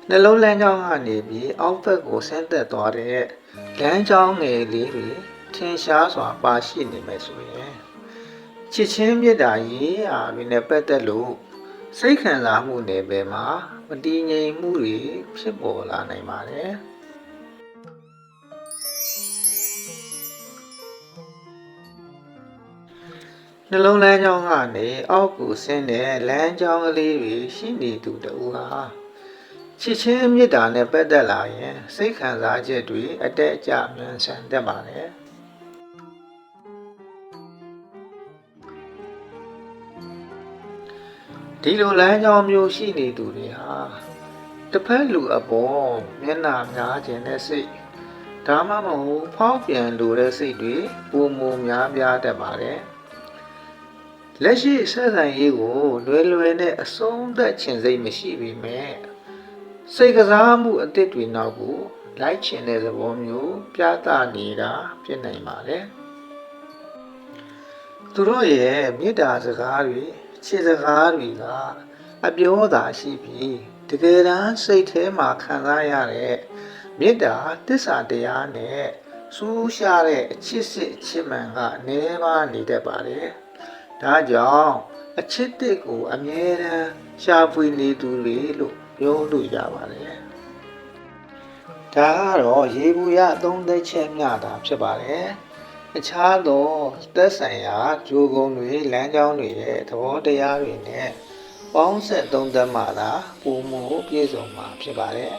နှလုံးလမ်းကြောင်းကနေပြီးအောက်ဘက်ကိုဆင်းသက်သွားတဲ့လမ်းကြောင်းငယ်လေးတွေထင်ရှားစွာပါရှိနေမယ်ဆိုရင်ချစ်ချင်းမြတ်တာရေးအားတွေနဲ့ပတ်သက်လို့စိတ်ခံစားမှုနယ်ပယ်မှာမတည်ငြိမ်မှုတွေဖြစ်ပေါ်လာနိုင်ပါတယ်နှလုံးလမ်းကြောင်းကနေအောက်ကိုဆင်းတဲ့လမ်းကြောင်းကလေးတွေရှိနေသူတူဟာချစ်ချင်းမြတ်တာနဲ့ပတ်သက်လာရင်စိတ်ခံစားချက်တွေအတက်အကျမြန်ဆန်တတ်ပါတယ်ဒီလိုလမ်းကြောင်းမျိုးရှိနေသူတွေဟာတစ်ဖက်လူအပေါ်မျက်နှာများခြင်းနဲ့စိတ်ဒါမှမဟုတ်ဖောက်ပြန်လိုတဲ့စိတ်တွေပုံမများပြားတတ်ပါတယ်လက်ရှိဆက်ဆံရေးကိုလွယ်လွယ်နဲ့အဆုံးသတ်ခြင်းစိတ်မရှိပေမဲ့စိတ်ကစားမှုအသစ်တွေနောက်ကိုလိုက်ချင်တဲ့သဘောမျိုးပြသနေတာဖြစ်နိုင်ပါတယ်သူတို့ရဲ့မေတ္တာစကားတွေခြေစကားတွေကအပြောသာရှိပြီးတကယ်တမ်းစိတ်ထဲမှာခံစားရတဲ့မေတ္တာသစ္စာတရားနဲ့စူးရှားတဲ့အချစ်စစ်အချစ်မှန်ကနေပါနေတတ်ပါတယ်ဒါကြောင့်အချစ်တစ်ကိုအမြဲတမ်းရှာဖွေနေသူတွေလို့ပြောလို့ရပါတယ်ဒါကတော့ရေဘူးရအသုံးသက်ချက်မျှတာဖြစ်ပါတယ်အခြားသောသက်ဆိုင်ရာဂျိုးကုန်းတွေလမ်းကြောင်းတွေရဲ့သဘောတရားတွေနဲ့ပေါင်းဆက်သုံးသပ်မှသာပုံမှုပြည့်စုံမှာဖြစ်ပါတယ်